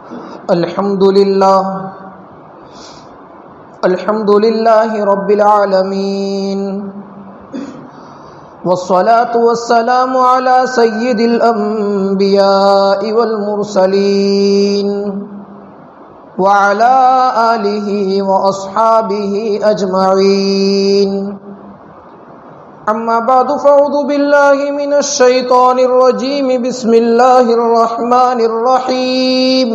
الحمد لله رب العالمين والصلاة والسلام على سيد الأنبياء والمرسلين وعلى آله وأصحابه أجمعين أما بعد فأعوذ بالله من الشيطان الرجيم بسم الله الرحمن الرحيم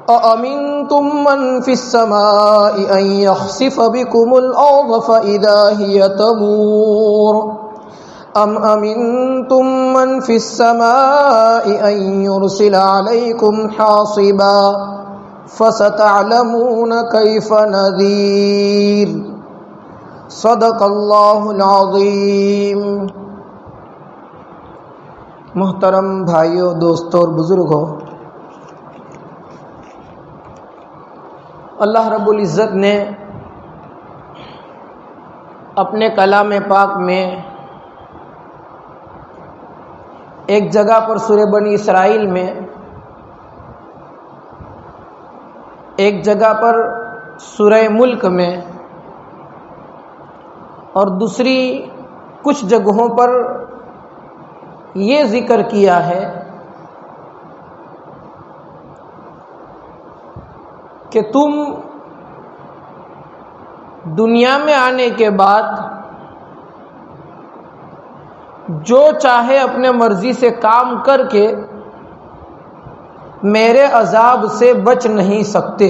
أأمنتم من في السماء أن يخسف بكم الأرض فإذا هي تمور أم أمنتم من في السماء أن يرسل عليكم حاصبا فستعلمون كيف نذير صدق اللہ العظیم۔ محترم بھائیوں، دوستوں اور بزرگوں، اللہ رب العزت نے اپنے کلام پاک میں ایک جگہ پر سورہ بنی اسرائیل میں، ایک جگہ پر سورہ ملک میں اور دوسری کچھ جگہوں پر یہ ذکر کیا ہے کہ تم دنیا میں آنے کے بعد جو چاہے اپنے مرضی سے کام کر کے میرے عذاب سے بچ نہیں سکتے۔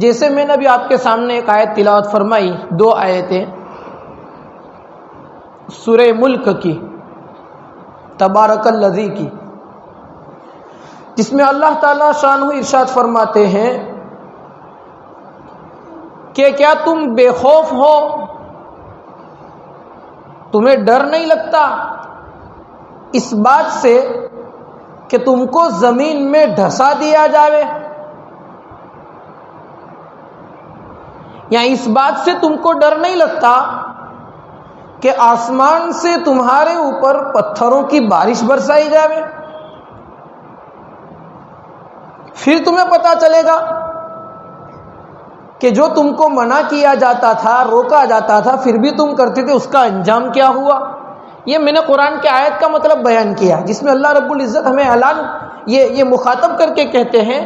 جیسے میں نے ابھی آپ کے سامنے ایک آیت تلاوت فرمائی، دو آیتیں سورہ ملک کی، تبارک الذی کی، جس میں اللہ تعالیٰ شانہ ارشاد فرماتے ہیں کہ کیا تم بے خوف ہو، تمہیں ڈر نہیں لگتا اس بات سے کہ تم کو زمین میں ڈھسا دیا جاوے، یا اس بات سے تم کو ڈر نہیں لگتا کہ آسمان سے تمہارے اوپر پتھروں کی بارش برسائی جاوے؟ پھر تمہیں پتا چلے گا کہ جو تم کو منع کیا جاتا تھا، روکا جاتا تھا، پھر بھی تم کرتے تھے، اس کا انجام کیا ہوا۔ یہ میں نے قرآن کی آیت کا مطلب بیان کیا، جس میں اللہ رب العزت ہمیں اعلان یہ مخاطب کر کے کہتے ہیں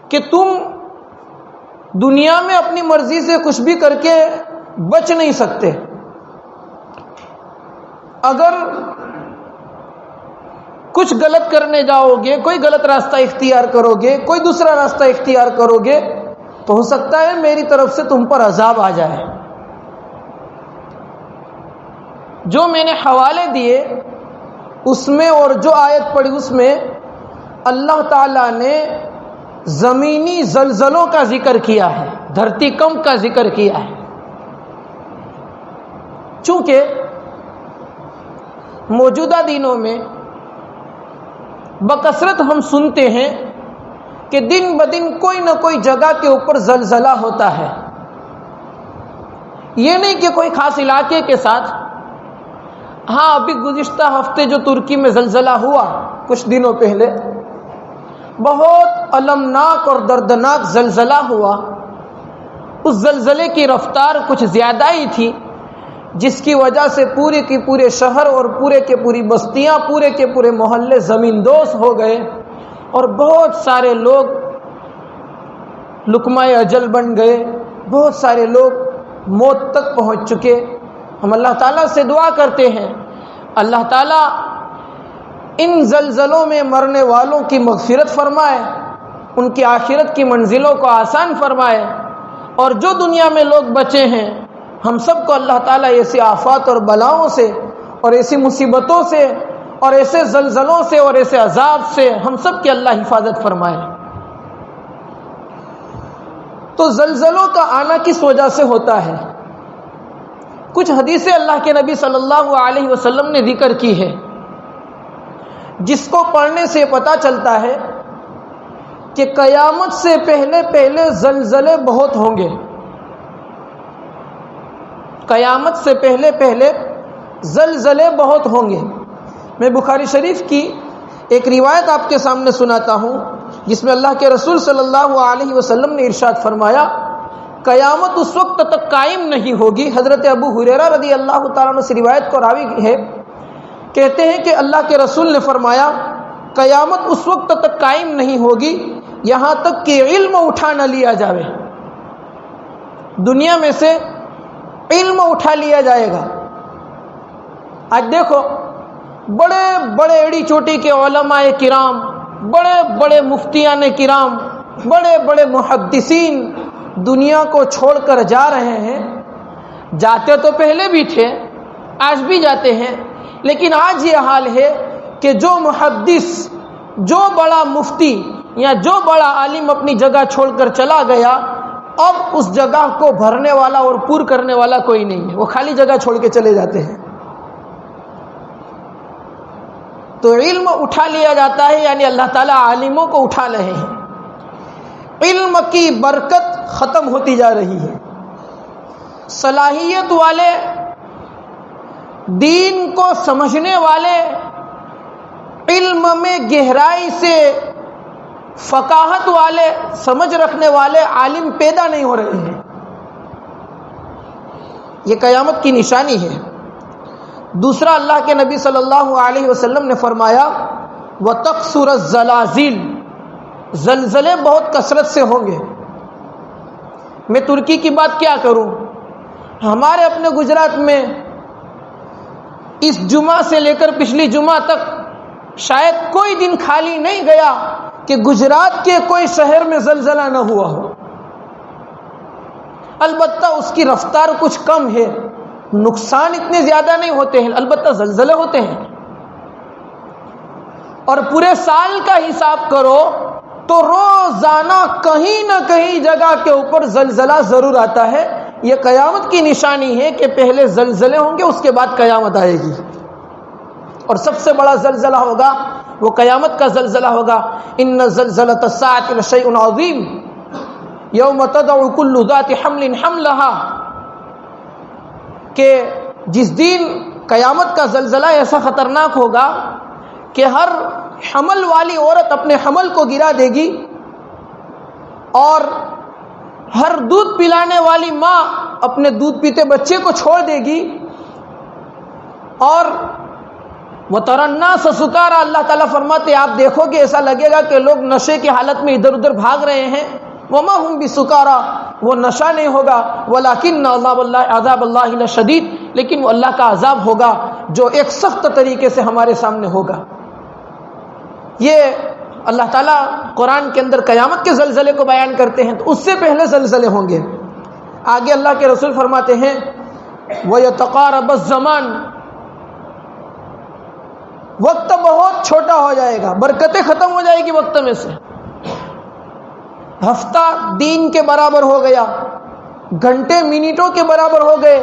کہ تم دنیا میں اپنی مرضی سے کچھ بھی کر کے بچ نہیں سکتے۔ اگر کچھ غلط کرنے جاؤ گے، کوئی غلط راستہ اختیار کرو گے، کوئی دوسرا راستہ اختیار کرو گے، تو ہو سکتا ہے میری طرف سے تم پر عذاب آ جائے۔ جو میں نے حوالے دیے اس میں اور جو آیت پڑھی اس میں اللہ تعالیٰ نے زمینی زلزلوں کا ذکر کیا ہے، دھرتی کمب کا ذکر کیا ہے۔ چونکہ موجودہ دنوں میں بکثرت ہم سنتے ہیں کہ دن بدن کوئی نہ کوئی جگہ کے اوپر زلزلہ ہوتا ہے۔ یہ نہیں کہ کوئی خاص علاقے کے ساتھ، ہاں ابھی گزشتہ ہفتے جو ترکی میں زلزلہ ہوا کچھ دنوں پہلے، بہت المناک اور دردناک زلزلہ ہوا۔ اس زلزلے کی رفتار کچھ زیادہ ہی تھی، جس کی وجہ سے پورے کے پورے شہر اور پورے کے پوری بستیاں، پورے کے پورے محلے زمین دوز ہو گئے، اور بہت سارے لوگ لقمہ اجل بن گئے، بہت سارے لوگ موت تک پہنچ چکے۔ ہم اللہ تعالیٰ سے دعا کرتے ہیں اللہ تعالیٰ ان زلزلوں میں مرنے والوں کی مغفرت فرمائے، ان کی آخرت کی منزلوں کو آسان فرمائے، اور جو دنیا میں لوگ بچے ہیں ہم سب کو اللہ تعالیٰ ایسی آفات اور بلاؤں سے اور ایسی مصیبتوں سے اور ایسے زلزلوں سے اور ایسے عذاب سے ہم سب کی اللہ حفاظت فرمائے۔ تو زلزلوں کا آنا کس وجہ سے ہوتا ہے؟ کچھ حدیثیں اللہ کے نبی صلی اللہ علیہ وسلم نے ذکر کی ہے، جس کو پڑھنے سے پتہ چلتا ہے کہ قیامت سے پہلے پہلے زلزلے بہت ہوں گے۔ قیامت سے پہلے پہلے زلزلے بہت ہوں گے، میں بخاری شریف کی ایک روایت آپ کے سامنے سناتا ہوں جس میں اللہ کے رسول صلی اللہ علیہ وسلم نے ارشاد فرمایا قیامت اس وقت تک قائم نہیں ہوگی. حضرت ابو ہریرہ رضی اللہ تعالیٰ عنہ سے روایت کو راوی ہے، کہتے ہیں کہ اللہ کے رسول نے فرمایا قیامت اس وقت تک قائم نہیں ہوگی یہاں تک کہ علم اٹھا نہ لیا جائے. دنیا میں سے علم اٹھا لیا جائے گا. آج دیکھو بڑے بڑے ایڑی چوٹی کے علماء کرام، بڑے بڑے مفتیان کرام، بڑے بڑے محدثین دنیا کو چھوڑ کر جا رہے ہیں. جاتے تو پہلے بھی تھے، آج بھی جاتے ہیں، لیکن آج یہ حال ہے کہ جو محدث، جو بڑا مفتی یا جو بڑا عالم اپنی جگہ چھوڑ کر چلا گیا، اب اس جگہ کو بھرنے والا اور پور کرنے والا کوئی نہیں ہے. وہ خالی جگہ چھوڑ کے چلے جاتے ہیں. تو علم اٹھا لیا جاتا ہے، یعنی اللہ تعالیٰ عالموں کو اٹھا رہے ہیں. علم کی برکت ختم ہوتی جا رہی ہے. صلاحیت والے، دین کو سمجھنے والے، علم میں گہرائی سے فقاہت والے، سمجھ رکھنے والے عالم پیدا نہیں ہو رہے ہیں. یہ قیامت کی نشانی ہے. دوسرا، اللہ کے نبی صلی اللہ علیہ وسلم نے فرمایا وَتَقْصُرَ الزَّلَازِلُ، زلزلے بہت کثرت سے ہوں گے. میں ترکی کی بات کیا کروں، ہمارے اپنے گجرات میں اس جمعہ سے لے کر پچھلی جمعہ تک شاید کوئی دن خالی نہیں گیا کہ گجرات کے کوئی شہر میں زلزلہ نہ ہوا ہو. البتہ اس کی رفتار کچھ کم ہے، نقصان اتنے زیادہ نہیں ہوتے ہیں، البتہ زلزلے ہوتے ہیں. اور پورے سال کا حساب کرو تو روزانہ کہیں نہ کہیں جگہ کے اوپر زلزلہ ضرور آتا ہے. یہ قیامت کی نشانی ہے کہ پہلے زلزلے ہوں گے، اس کے بعد قیامت آئے گی. اور سب سے بڑا زلزلہ ہوگا وہ قیامت کا زلزلہ ہوگا. ان زلزلۃ الساعۃ لشیء عظیم یوم تدع کل ذات حمل حملها، کہ جس دن قیامت کا زلزلہ ایسا خطرناک ہوگا کہ ہر حمل والی عورت اپنے حمل کو گرا دے گی، اور ہر دودھ پلانے والی ماں اپنے دودھ پیتے بچے کو چھوڑ دے گی. اور وَتَرَى النَّاسَ سُكَارَىٰ، اللہ تعالیٰ فرماتے آپ دیکھو گے ایسا لگے گا کہ لوگ نشے کی حالت میں ادھر ادھر بھاگ رہے ہیں. وَمَا هُمْ بِسُكَارَىٰ، وہ نشہ نہیں ہوگا. وَلَكِنَّ عَذَابَ اللَّهِ لَشَدِيدٌ، لیکن وہ اللہ کا عذاب ہوگا جو ایک سخت طریقے سے ہمارے سامنے ہوگا. یہ اللہ تعالیٰ قرآن کے اندر قیامت کے زلزلے کو بیان کرتے ہیں، تو اس سے پہلے زلزلے ہوں گے. آگے اللہ کے رسول فرماتے ہیں وَيَتَقَارَبَ الزَّمَانُ، وقت بہت چھوٹا ہو جائے گا، برکتیں ختم ہو جائے گی وقت میں سے. ہفتہ دن کے برابر ہو گیا، گھنٹے منٹوں کے برابر ہو گئے،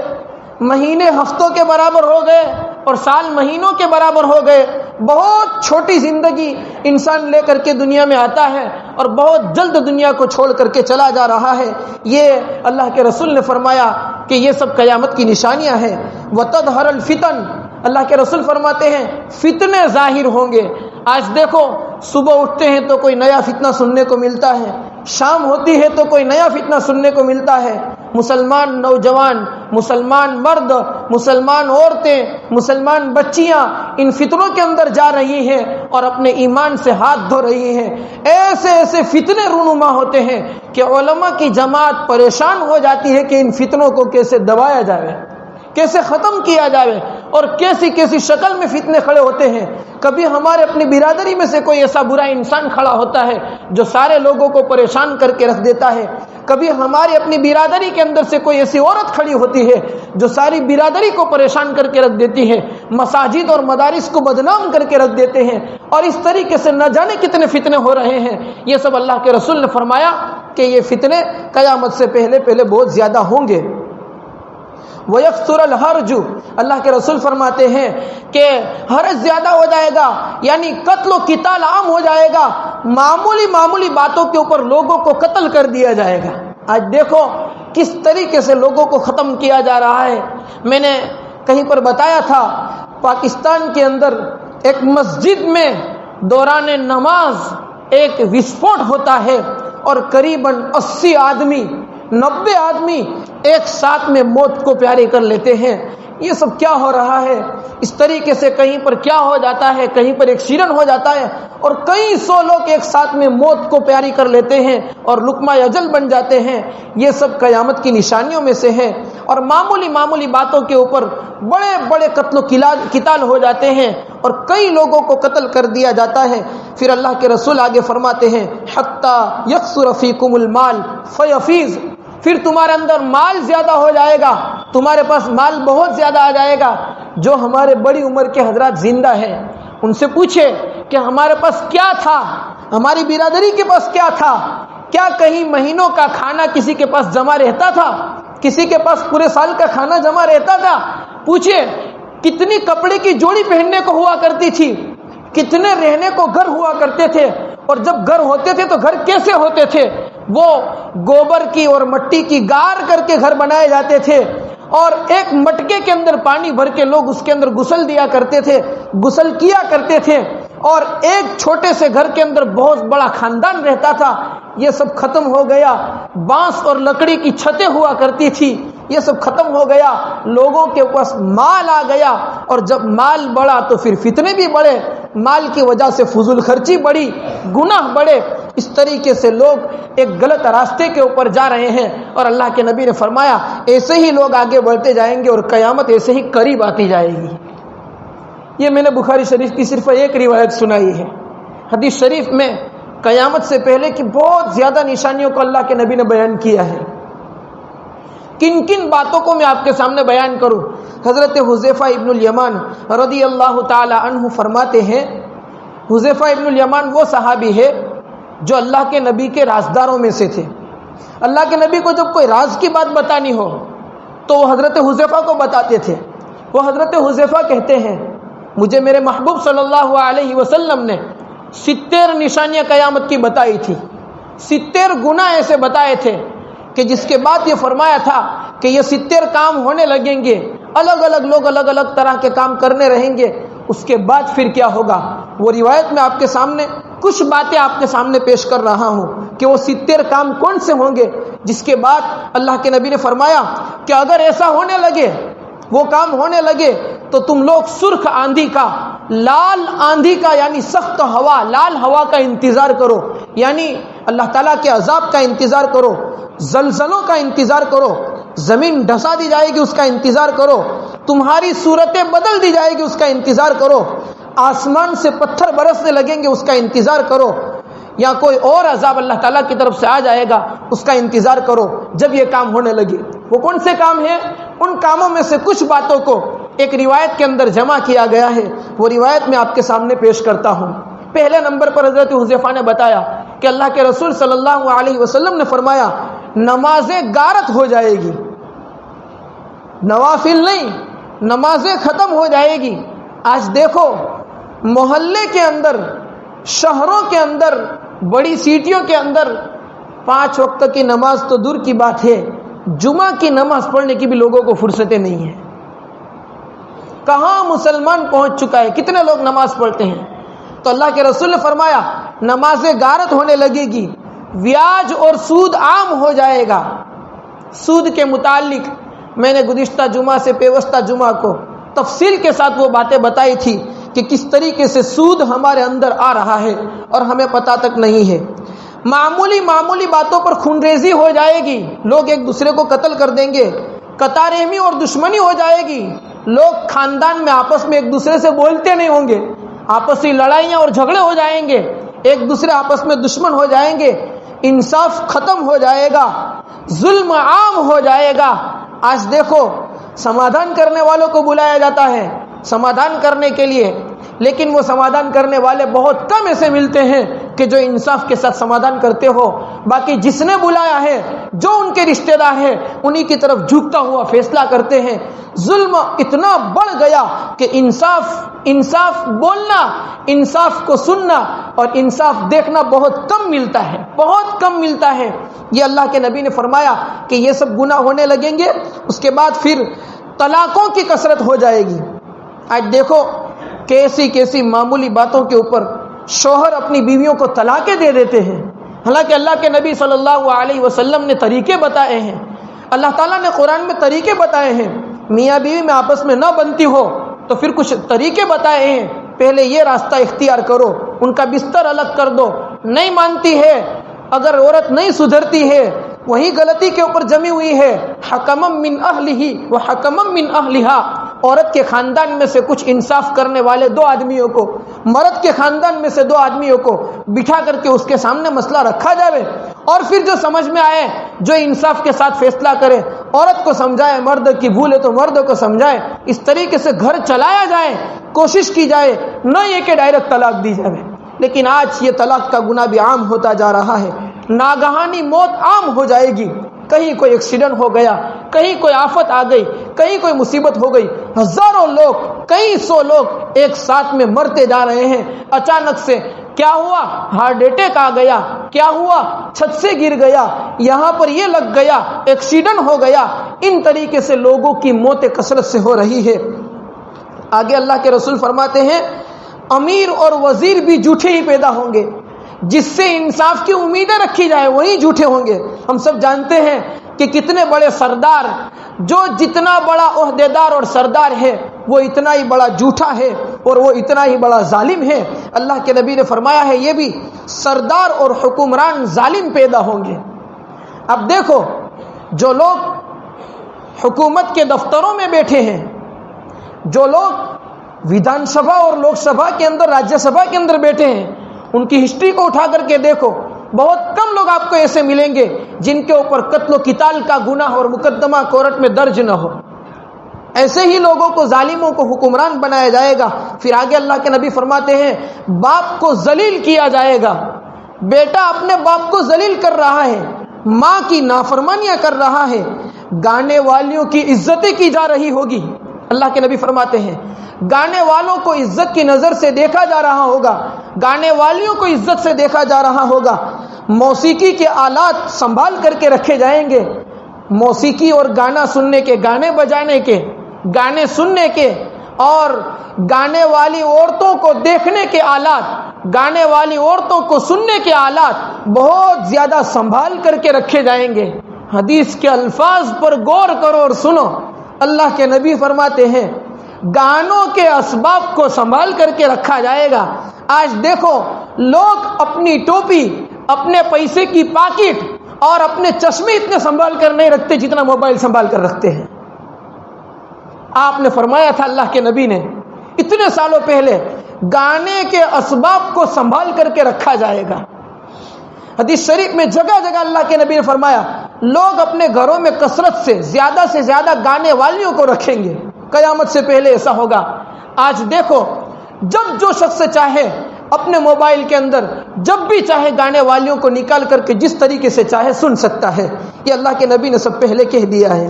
مہینے ہفتوں کے برابر ہو گئے، اور سال مہینوں کے برابر ہو گئے. بہت چھوٹی زندگی انسان لے کر کے دنیا میں آتا ہے اور بہت جلد دنیا کو چھوڑ کر کے چلا جا رہا ہے. یہ اللہ کے رسول نے فرمایا کہ یہ سب قیامت کی نشانیاں ہیں. وَتَظْهَرَ الْفِتَنُ، اللہ کے رسول فرماتے ہیں فتنے ظاہر ہوں گے. آج دیکھو صبح اٹھتے ہیں تو کوئی نیا فتنہ سننے کو ملتا ہے، شام ہوتی ہے تو کوئی نیا فتنہ سننے کو ملتا ہے. مسلمان نوجوان، مسلمان مرد، مسلمان عورتیں، مسلمان بچیاں ان فتنوں کے اندر جا رہی ہیں اور اپنے ایمان سے ہاتھ دھو رہی ہیں. ایسے ایسے فتنے رونما ہوتے ہیں کہ علماء کی جماعت پریشان ہو جاتی ہے کہ ان فتنوں کو کیسے دبایا جائے، کیسے ختم کیا جائے، اور کیسی کیسی شکل میں فتنے کھڑے ہوتے ہیں. کبھی ہمارے اپنی برادری میں سے کوئی ایسا برا انسان کھڑا ہوتا ہے جو سارے لوگوں کو پریشان کر کے رکھ دیتا ہے. کبھی ہماری اپنی برادری کے اندر سے کوئی ایسی عورت کھڑی ہوتی ہے جو ساری برادری کو پریشان کر کے رکھ دیتی ہے، مساجد اور مدارس کو بدنام کر کے رکھ دیتے ہیں، اور اس طریقے سے نہ جانے کتنے فتنے ہو رہے ہیں. یہ سب اللہ کے رسول نے فرمایا کہ یہ فتنے قیامت سے پہلے پہلے بہت زیادہ ہوں گے. وَيَكْثُرَ الْحَرْجُ، اللہ کے رسول فرماتے ہیں کہ حرج زیادہ ہو جائے گا، یعنی قتل و قتال عام ہو جائے گا. معمولی معمولی باتوں کے اوپر لوگوں کو قتل کر دیا جائے گا. آج دیکھو کس طریقے سے لوگوں کو ختم کیا جا رہا ہے. میں نے کہیں پر بتایا تھا پاکستان کے اندر ایک مسجد میں دوران نماز ایک وسفوٹ ہوتا ہے اور قریباً 80 آدمی 90 آدمی ایک ساتھ میں موت کو پیاری کر لیتے ہیں. یہ سب کیا ہو رہا ہے؟ اس طریقے سے کہیں پر کیا ہو جاتا ہے، کہیں پر ایکسیڈنٹ ہو جاتا ہے اور کئی سو لوگ ایک ساتھ میں موت کو پیاری کر لیتے ہیں اور لقمہ اجل بن جاتے ہیں. یہ سب قیامت کی نشانیوں میں سے ہے. اور معمولی باتوں کے اوپر بڑے بڑے قتل و قتال ہو جاتے ہیں اور کئی لوگوں کو قتل کر دیا جاتا ہے. پھر اللہ کے رسول آگے فرماتے ہیں حتی یکثر فیکم المال فیفیض، پھر تمہارے اندر مال زیادہ ہو جائے گا، تمہارے پاس مال بہت زیادہ آ جائے گا. جو ہمارے بڑی عمر کے حضرات زندہ ہیں ان سے پوچھے کہ ہمارے پاس کیا تھا، ہماری برادری کے پاس کیا تھا؟ کیا کہیں مہینوں کا کھانا کسی کے پاس جمع رہتا تھا؟ کسی کے پاس پورے سال کا کھانا جمع رہتا تھا؟ پوچھے کتنی کپڑے کی جوڑی پہننے کو ہوا کرتی تھی، کتنے رہنے کو گھر ہوا کرتے تھے، اور جب گھر ہوتے تھے تو گھر کیسے ہوتے تھے؟ وہ گوبر کی اور مٹی کی گار کر کے گھر بنائے جاتے تھے اور ایک مٹکے کے اندر پانی بھر کے لوگ اس کے اندر غسل دیا کرتے تھے، غسل کیا کرتے تھے، اور ایک چھوٹے سے گھر کے اندر بہت بڑا خاندان رہتا تھا. یہ سب ختم ہو گیا. بانس اور لکڑی کی چھتیں ہوا کرتی تھی، یہ سب ختم ہو گیا. لوگوں کے پاس مال آ گیا اور جب مال بڑھا تو پھر فتنے بھی بڑھے، مال کی وجہ سے فضول خرچی بڑھی، گناہ بڑھے. اس طریقے سے لوگ ایک غلط راستے کے اوپر جا رہے ہیں اور اللہ کے نبی نے فرمایا ایسے ہی لوگ آگے بڑھتے جائیں گے اور قیامت ایسے ہی قریب آتی جائے گی. یہ میں نے بخاری شریف کی صرف ایک روایت سنائی ہے. حدیث شریف میں قیامت سے پہلے کی بہت زیادہ نشانیوں کو اللہ کے نبی نے بیان کیا ہے. کن کن باتوں کو میں آپ کے سامنے بیان کروں؟ حضرت حذیفہ ابن الیمان رضی اللہ تعالی عنہ فرماتے ہیں، حذیفہ ابن الیمان وہ صحابی ہے جو اللہ کے نبی کے رازداروں میں سے تھے. اللہ کے نبی کو جب کوئی راز کی بات بتانی ہو تو وہ حضرت حذیفہ کو بتاتے تھے. وہ حضرت حذیفہ کہتے ہیں مجھے میرے محبوب صلی اللہ علیہ وسلم نے 70 نشانیاں قیامت کی بتائی تھی، 70 گناہ ایسے بتائے تھے کہ جس کے بعد یہ فرمایا تھا کہ یہ 70 کام ہونے لگیں گے، الگ الگ لوگ الگ الگ طرح کے کام کرنے رہیں گے. اس کے بعد پھر کیا ہوگا؟ وہ روایت میں آپ کے سامنے کچھ باتیں آپ کے سامنے پیش کر رہا ہوں کہ وہ 70 کام کون سے ہوں گے. جس کے بعد اللہ کے نبی نے فرمایا کہ اگر ایسا ہونے لگے، وہ کام ہونے لگے تو تم لوگ سرخ آندھی کا، لال آندھی کا یعنی سخت ہوا، لال ہوا کا انتظار کرو، یعنی اللہ تعالیٰ کے عذاب کا انتظار کرو، زلزلوں کا انتظار کرو، زمین ڈھسا دی جائے گی اس کا انتظار کرو، تمہاری صورتیں بدل دی جائے گی اس کا انتظار کرو، آسمان سے پتھر برسنے لگیں گے اس کا انتظار کرو، یا کوئی اور عذاب اللہ تعالیٰ کی طرف سے آ جائے گا اس کا انتظار کرو. جب یہ کام ہونے لگے، وہ کون سے کام ہیں؟ ان کاموں میں سے کچھ باتوں کو ایک روایت کے اندر جمع کیا گیا ہے. وہ روایت میں آپ کے سامنے پیش کرتا ہوں. پہلے نمبر پر حضرت حذیفہ نے بتایا کہ اللہ کے رسول صلی اللہ علیہ وسلم نے فرمایا نمازیں غارت ہو جائے گی، نوافل نہیں، نمازیں ختم ہو جائے گی. آج دیکھو محلے کے اندر، شہروں کے اندر، بڑی سٹیوں کے اندر 5 وقت کی نماز تو دور کی بات ہے، جمعہ کی نماز پڑھنے کی بھی لوگوں کو فرصتیں نہیں ہیں. کہاں مسلمان پہنچ چکا ہے، کتنے لوگ نماز پڑھتے ہیں؟ تو اللہ کے رسول نے فرمایا نمازیں غارت ہونے لگے گی، بیاج اور سود عام ہو جائے گا. سود کے متعلق میں نے گزشتہ جمعہ سے پیوستہ جمعہ کو تفصیل کے ساتھ وہ باتیں بتائی تھی کہ کس طریقے سے سود ہمارے اندر آ رہا ہے اور ہمیں پتہ تک نہیں ہے. معمولی باتوں پر خونریزی ہو جائے گی، لوگ ایک دوسرے کو قتل کر دیں گے، قطع رحمی اور دشمنی ہو جائے گی، لوگ خاندان میں آپس میں ایک دوسرے سے بولتے نہیں ہوں گے، آپسی لڑائیاں اور جھگڑے ہو جائیں گے، ایک دوسرے آپس میں دشمن ہو جائیں گے، انصاف ختم ہو جائے گا، ظلم عام ہو جائے گا. آج دیکھو سمادھان کرنے والوں کو بلایا جاتا ہے سمادھان کرنے کے لیے، لیکن وہ سمادھان کرنے والے بہت کم ایسے ملتے ہیں کہ جو انصاف کے ساتھ سمادھان کرتے ہو. باقی جس نے بلایا ہے، جو ان کے رشتہ دار ہیں، انہی کی طرف جھکتا ہوا فیصلہ کرتے ہیں. ظلم اتنا بڑھ گیا کہ انصاف بولنا، انصاف کو سننا اور انصاف دیکھنا بہت کم ملتا ہے، بہت کم ملتا ہے. یہ اللہ کے نبی نے فرمایا کہ یہ سب گناہ ہونے لگیں گے. اس کے بعد پھر طلاقوں کی کثرت ہو جائے گی. آج دیکھو کیسی کیسی معمولی باتوں کے اوپر شوہر اپنی بیویوں کو طلاقیں دے دیتے ہیں، حالانکہ اللہ کے نبی صلی اللہ علیہ وسلم نے طریقے بتائے ہیں، اللہ تعالیٰ نے قرآن میں طریقے بتائے ہیں۔ میاں بیوی میں آپس میں نہ بنتی ہو تو پھر کچھ طریقے بتائے ہیں، پہلے یہ راستہ اختیار کرو، ان کا بستر الگ کر دو، نہیں مانتی ہے، اگر عورت نہیں سدھرتی ہے، وہی غلطی کے اوپر جمی ہوئی ہے، حکمم من اہلہ و حکمم من اہلہا، عورت کے خاندان میں سے کچھ انصاف کرنے والے دو آدمیوں کو، مرد کے خاندان میں سے دو آدمیوں کو بٹھا کر کے اس کے سامنے مسئلہ رکھا جائے، اور پھر جو سمجھ میں آئے جو انصاف کے ساتھ فیصلہ کرے، عورت کو سمجھائے، مرد کی بھول ہے تو مرد کو سمجھائے، اس طریقے سے گھر چلایا جائے، کوشش کی جائے، نہ یہ کہ ڈائریکٹ طلاق دی جائے۔ لیکن آج یہ طلاق کا گناہ بھی عام ہوتا جا رہا ہے، ناگہانی موت عام ہو جائے گی، کہیں کوئی ایکسیڈنٹ ہو گیا، کہیں کوئی آفت آ گئی، کہیں کوئی مصیبت ہو گئی، ہزاروں لوگ، کئی سو لوگ ایک ساتھ میں مرتے جا رہے ہیں، اچانک سے کیا ہوا، ہارٹ اٹیک آ گیا، کیا ہوا، چھت سے گر گیا، یہاں پر یہ لگ گیا، ایکسیڈنٹ ہو گیا، ان طریقے سے لوگوں کی موتیں کثرت سے ہو رہی ہے۔ آگے اللہ کے رسول فرماتے ہیں امیر اور وزیر بھی جھوٹے ہی پیدا ہوں گے، جس سے انصاف کی امیدیں رکھی جائے وہی جھوٹے ہوں گے۔ ہم سب جانتے ہیں کہ کتنے بڑے سردار، جو جتنا بڑا عہدیدار اور سردار ہے وہ اتنا ہی بڑا جھوٹا ہے اور وہ اتنا ہی بڑا ظالم ہے۔ اللہ کے نبی نے فرمایا ہے یہ بھی سردار اور حکمران ظالم پیدا ہوں گے۔ اب دیکھو، جو لوگ حکومت کے دفتروں میں بیٹھے ہیں، جو لوگ ویدھان سبھا اور لوک سبھا کے اندر، راجیہ سبھا کے اندر بیٹھے ہیں، ان کی ہسٹری کو اٹھا کر کے دیکھو، بہت کم لوگ آپ کو ایسے ملیں گے جن کے اوپر قتل و قتال کا گناہ اور مقدمہ کورٹ میں درج نہ ہو۔ ایسے ہی لوگوں کو، ظالموں کو حکمران بنایا جائے گا۔ پھر آگے اللہ کے نبی فرماتے ہیں باپ کو ذلیل کیا جائے گا، بیٹا اپنے باپ کو ذلیل کر رہا ہے، ماں کی نافرمانیاں کر رہا ہے، گانے والیوں کی عزتیں کی جا رہی ہوگی۔ اللہ کے نبی فرماتے ہیں گانے والوں کو عزت کی نظر سے دیکھا جا رہا ہوگا، گانے والیوں کو عزت سے دیکھا جا رہا ہوگا، موسیقی کے آلات سنبھال کر کے رکھے جائیں گے، موسیقی اور گانا سننے کے، گانے بجانے کے، گانے سننے کے، اور گانے والی عورتوں کو دیکھنے کے آلات، گانے والی عورتوں کو سننے کے آلات بہت زیادہ سنبھال کر کے رکھے جائیں گے۔ حدیث کے الفاظ پر غور کرو اور سنو، اللہ کے نبی فرماتے ہیں گانوں کے اسباب کو سنبھال کر کے رکھا جائے گا۔ آج دیکھو لوگ اپنی ٹوپی، اپنے پیسے کی پاکٹ اور اپنے چشمے اتنے سنبھال کر نہیں رکھتے جتنا موبائل سنبھال کر رکھتے ہیں۔ آپ نے فرمایا تھا، اللہ کے نبی نے اتنے سالوں پہلے، گانے کے اسباب کو سنبھال کر کے رکھا جائے گا۔ حدیث شریف میں جگہ جگہ اللہ کے نبی نے فرمایا لوگ اپنے گھروں میں کثرت سے زیادہ گانے والیوں کو رکھیں گے، قیامت سے پہلے ایسا ہوگا۔ آج دیکھو، جب جو شخص چاہے اپنے موبائل کے اندر جب بھی چاہے گانے والیوں کو نکال کر کے جس طریقے سے چاہے سن سکتا ہے۔ یہ اللہ کے نبی نے سب پہلے کہہ دیا ہے۔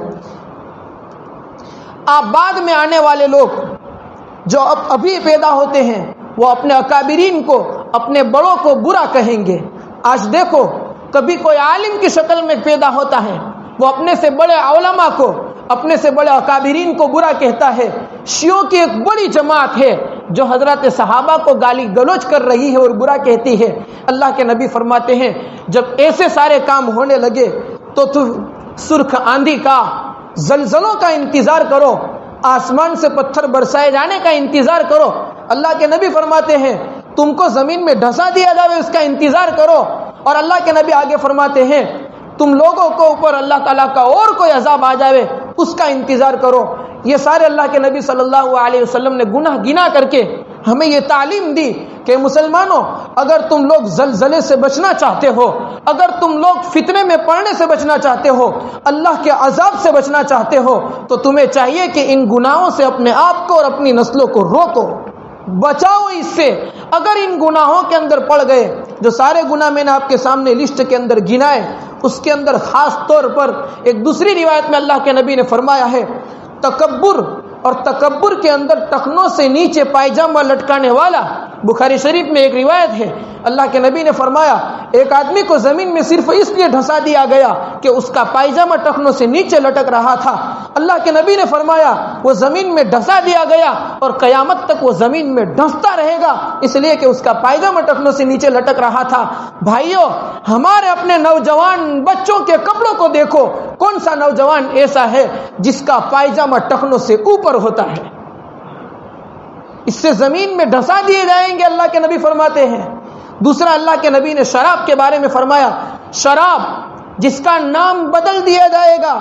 آپ بعد میں آنے والے لوگ جو ابھی پیدا ہوتے ہیں وہ اپنے اکابرین کو، اپنے بڑوں کو برا کہیں گے۔ آج دیکھو، کبھی کوئی عالم کی شکل میں پیدا ہوتا ہے، وہ اپنے سے بڑے علماء کو، اپنے سے بڑے اکابرین کو برا کہتا ہے۔ شیعوں کی ایک بڑی جماعت ہے جو حضرات صحابہ کو گالی گلوچ کر رہی ہے اور برا کہتی ہے۔ اللہ کے نبی فرماتے ہیں جب ایسے سارے کام ہونے لگے تو سرخ آندھی کا، زلزلوں کا انتظار کرو، آسمان سے پتھر برسائے جانے کا انتظار کرو۔ اللہ کے نبی فرماتے ہیں تم کو زمین میں ڈھسا دیا جائے اس کا انتظار کرو۔ اور اللہ کے نبی آگے فرماتے ہیں تم لوگوں کو اوپر اللہ تعالیٰ کا اور کوئی عذاب آ جائے اس کا انتظار کرو۔ یہ سارے اللہ کے نبی صلی اللہ علیہ وسلم نے گناہ گنا کر کے ہمیں یہ تعلیم دی کہ مسلمانوں، اگر تم لوگ زلزلے سے بچنا چاہتے ہو، اگر تم لوگ فتنے میں پڑنے سے بچنا چاہتے ہو، اللہ کے عذاب سے بچنا چاہتے ہو، تو تمہیں چاہیے کہ ان گناہوں سے اپنے آپ کو اور اپنی نسلوں کو روکو، بچاؤ اس سے۔ اگر ان گناہوں کے اندر پڑ گئے، جو سارے گناہ میں نے آپ کے سامنے لسٹ کے اندر گنائے، اس کے اندر خاص طور پر ایک دوسری روایت میں اللہ کے نبی نے فرمایا ہے تکبر، اور تکبر کے اندر ٹخنوں سے نیچے پائجامہ لٹکانے والا۔ بخاری شریف میں ایک روایت ہے اللہ کے نبی نے فرمایا ایک آدمی کو زمین میں صرف اس لیے ڈھسا دیا گیا کہ اس کا پائجامہ ٹخنوں سے نیچے لٹک رہا تھا. اللہ کے نبی نے فرمایا وہ زمین میں ڈھسا دیا گیا اور قیامت تک وہ زمین میں ڈھستا رہے گا، اس لیے کہ اس کا پائجامہ ٹخنوں سے نیچے لٹک رہا تھا. بھائیو، ہمارے اپنے نوجوان بچوں کے کپڑوں کو دیکھو، کون سا نوجوان ایسا ہے جس کا پائجامہ ٹخنوں سے اوپر ہوتا ہے؟ اس سے زمین میں ڈھسا دیے جائیں گے، اللہ کے نبی فرماتے ہیں. دوسرا، اللہ کے نبی نے شراب کے بارے میں فرمایا، شراب جس کا نام بدل دیا جائے گا،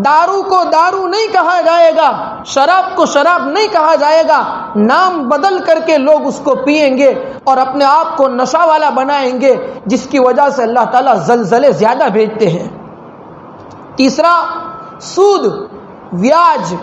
دارو کو دارو نہیں کہا جائے گا، شراب کو شراب نہیں کہا جائے گا، نام بدل کر کے لوگ اس کو پیئیں گے اور اپنے آپ کو نشہ والا بنائیں گے، جس کی وجہ سے اللہ تعالیٰ زلزلے زیادہ بھیجتے ہیں. تیسرا، سود، بیاج.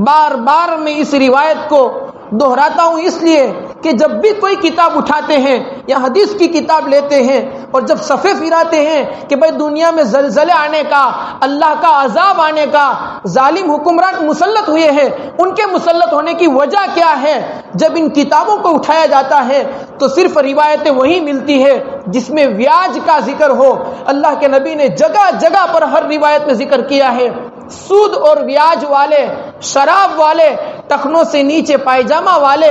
بار بار میں اس روایت کو دہراتا ہوں اس لیے کہ جب بھی کوئی کتاب اٹھاتے ہیں یا حدیث کی کتاب لیتے ہیں اور جب صفحے پھراتے ہیں کہ بھائی دنیا میں زلزلے آنے کا، اللہ کا عذاب آنے کا، ظالم حکمران مسلط ہوئے ہیں، ان کے مسلط ہونے کی وجہ کیا ہے، جب ان کتابوں کو اٹھایا جاتا ہے تو صرف روایتیں وہی ملتی ہے جس میں بیاج کا ذکر ہو. اللہ کے نبی نے جگہ جگہ پر ہر روایت میں ذکر کیا ہے. سود اور بیاج والے، شراب والے، ٹخنوں سے نیچے پائجامہ والے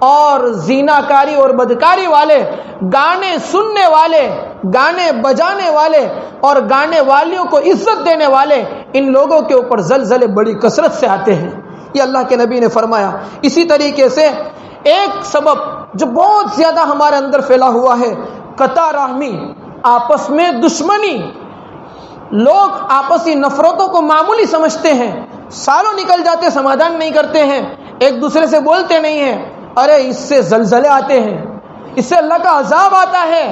اور زیناکاری اور بدکاری والے، گانے سننے والے، گانے بجانے والے اور گانے والیوں کو عزت دینے والے، ان لوگوں کے اوپر زلزلے بڑی کثرت سے آتے ہیں. یہ اللہ کے نبی نے فرمایا. اسی طریقے سے ایک سبب جو بہت زیادہ ہمارے اندر پھیلا ہوا ہے، قطع رحمی، آپس میں دشمنی. لوگ آپسی نفرتوں کو معمولی سمجھتے ہیں، سالوں نکل جاتے سمادھان نہیں کرتے ہیں، ایک دوسرے سے بولتے نہیں ہیں. ارے اس سے زلزلے آتے ہیں، اس سے اللہ کا عذاب آتا ہے.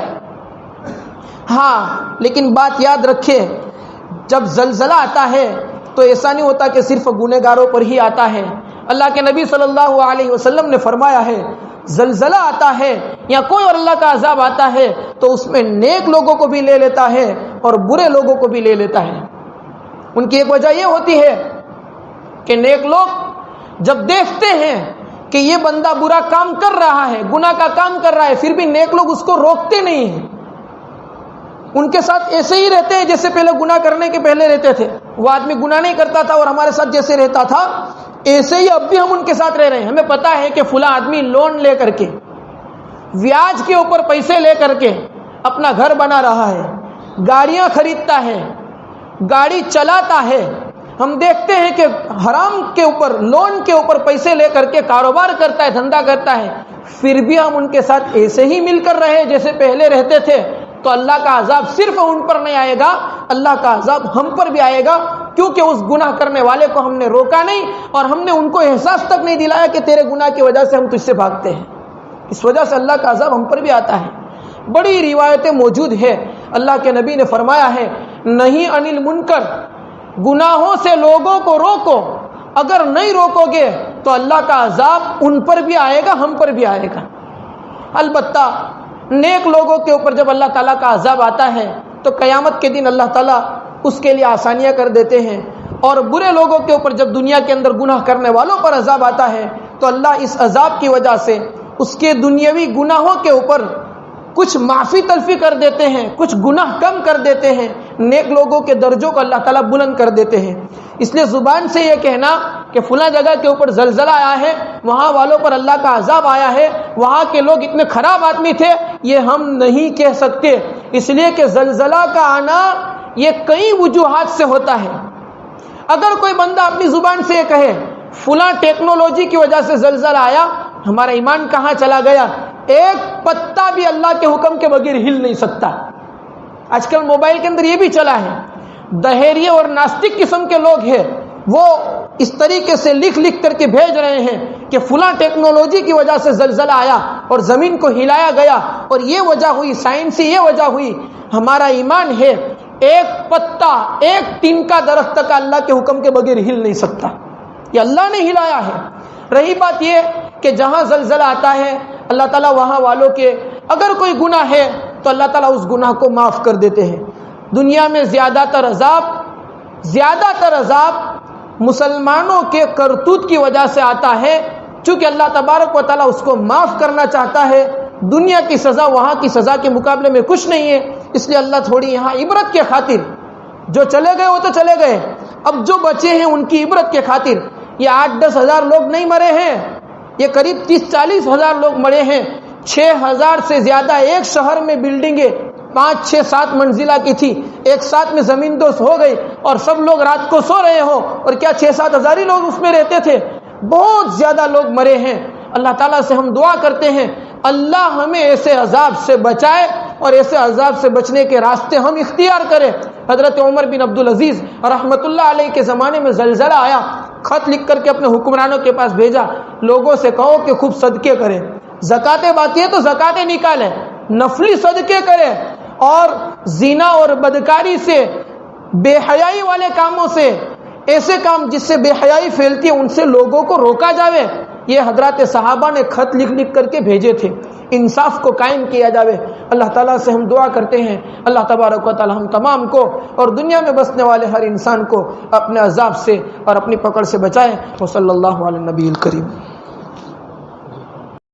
ہاں، لیکن بات یاد رکھے، جب زلزلہ آتا ہے تو ایسا نہیں ہوتا کہ صرف گنہگاروں پر ہی آتا ہے. اللہ کے نبی صلی اللہ علیہ وسلم نے فرمایا ہے، زلزلہ آتا ہے یا کوئی اور اللہ کا عذاب آتا ہے تو اس میں نیک لوگوں کو بھی لے لیتا ہے اور برے لوگوں کو بھی لے لیتا ہے. ان کی ایک وجہ یہ ہوتی ہے کہ نیک لوگ جب دیکھتے ہیں کہ یہ بندہ برا کام کر رہا ہے، گناہ کا کام کر رہا ہے، پھر بھی نیک لوگ اس کو روکتے نہیں ہیں، ان کے ساتھ ایسے ہی رہتے ہیں جیسے پہلے گناہ کرنے کے پہلے رہتے تھے. وہ آدمی گناہ نہیں کرتا تھا اور ہمارے ساتھ جیسے رہتا تھا ایسے ہی اب بھی ہم ان کے ساتھ رہ رہے ہیں. ہمیں پتا ہے کہ فلاں آدمی لون لے کر کے، بیاج کے اوپر پیسے لے کر کے اپنا گھر بنا رہا ہے، گاڑیاں خریدتا ہے، گاڑی چلاتا ہے. ہم دیکھتے ہیں کہ حرام کے اوپر، لون کے اوپر پیسے لے کر کے کاروبار کرتا ہے، دھندا کرتا ہے، پھر بھی ہم ان کے ساتھ ایسے ہی مل کر رہے جیسے پہلے رہتے تھے. تو اللہ کا عذاب صرف ان پر نہیں آئے گا، اللہ کا عذاب ہم پر بھی آئے گا، کیونکہ اس گناہ کرنے والے کو ہم نے روکا نہیں اور ہم نے ان کو احساس تک نہیں دلایا کہ تیرے گناہ کی وجہ سے ہم تجھ سے بھاگتے ہیں. اس وجہ سے اللہ کا عذاب ہم پر بھی آتا ہے. بڑی روایتیں موجود ہے. اللہ کے نبی نے فرمایا ہے، نہیں انل منکر، گناہوں سے لوگوں کو روکو، اگر نہیں روکو گے تو اللہ کا عذاب ان پر بھی آئے گا، ہم پر بھی آئے گا. البتہ نیک لوگوں کے اوپر جب اللہ تعالیٰ کا عذاب آتا ہے تو قیامت کے دن اللہ تعالیٰ اس کے لیے آسانیاں کر دیتے ہیں، اور برے لوگوں کے اوپر جب دنیا کے اندر گناہ کرنے والوں پر عذاب آتا ہے تو اللہ اس عذاب کی وجہ سے اس کے دنیاوی گناہوں کے اوپر کچھ معافی تلفی کر دیتے ہیں، کچھ گناہ کم کر دیتے ہیں، نیک لوگوں کے درجوں کو اللہ تعالیٰ بلند کر دیتے ہیں. اس لیے زبان سے یہ کہنا کہ فلاں جگہ کے اوپر زلزلہ آیا ہے، وہاں والوں پر اللہ کا عذاب آیا ہے، وہاں کے لوگ اتنے خراب آدمی تھے، یہ ہم نہیں کہہ سکتے. اس لیے کہ زلزلہ کا آنا یہ کئی وجوہات سے ہوتا ہے. اگر کوئی بندہ اپنی زبان سے یہ کہے فلاں ٹیکنالوجی کی وجہ سے زلزلہ آیا، ہمارا ایمان کہاں چلا گیا؟ ایک پتا بھی اللہ کے حکم کے بغیر ہل نہیں سکتا. آج کل موبائل کے اندر یہ بھی چلا ہے، دہریے اور ناستک قسم کے لوگ ہیں، وہ اس طریقے سے لکھ کر کے بھیج رہے ہیں کہ فلاں ٹیکنالوجی کی وجہ سے زلزلہ آیا اور زمین کو ہلایا گیا اور یہ وجہ ہوئی، سائنسی یہ وجہ ہوئی. ہمارا ایمان ہے ایک پتا، ایک تین کا درخت تک اللہ کے حکم کے بغیر ہل نہیں سکتا، یہ اللہ نے ہلایا ہے. رہی بات یہ کہ جہاں زلزلہ آتا ہے اللہ تعالیٰ وہاں والوں کے اگر کوئی گناہ ہے تو اللہ تعالیٰ اس گناہ کو معاف کر دیتے ہیں. دنیا میں زیادہ تر عذاب مسلمانوں کے کرتوت کی وجہ سے آتا ہے، چونکہ اللہ تبارک و تعالیٰ اس کو معاف کرنا چاہتا ہے دنیا کی سزا وہاں کی سزا کے مقابلے میں کچھ نہیں ہے. اس لیے اللہ تھوڑی یہاں عبرت کے خاطر، جو چلے گئے وہ تو چلے گئے، اب جو بچے ہیں ان کی عبرت کے خاطر، یہ 8-10 ہزار لوگ نہیں مرے ہیں، یہ قریب 30-40 ہزار لوگ مرے ہیں. 6,000 سے زیادہ ایک شہر میں بلڈنگیں 5-6-7 منزلہ کی تھی، ایک ساتھ میں زمین دوست ہو گئی اور سب لوگ رات کو سو رہے ہو، اور کیا 6-7 ہزار ہی لوگ اس میں رہتے تھے؟ بہت زیادہ لوگ مرے ہیں. اللہ تعالیٰ سے ہم دعا کرتے ہیں اللہ ہمیں ایسے عذاب سے بچائے اور ایسے عذاب سے بچنے کے راستے ہم اختیار کریں. حضرت عمر بن عبدالعزیز رحمۃ اللہ علیہ کے زمانے میں زلزلہ آیا، خط لکھ کر کے اپنے حکمرانوں کے پاس بھیجا، لوگوں سے کہو کہ خوب صدقے کریں، زکاتیں باقی ہے تو زکاتیں نکالیں، نفلی صدقے کریں، اور زنا اور بدکاری سے، بے حیائی والے کاموں سے، ایسے کام جس سے بے حیائی پھیلتی ہے ان سے لوگوں کو روکا جاوے. یہ حضرات صحابہ نے خط لکھ کر کے بھیجے تھے، انصاف کو قائم کیا جاوے. اللہ تعالیٰ سے ہم دعا کرتے ہیں اللہ تبارک و تعالیٰ ہم تمام کو اور دنیا میں بسنے والے ہر انسان کو اپنے عذاب سے اور اپنی پکڑ سے بچائے. وصلی اللہ علی النبی الکریم.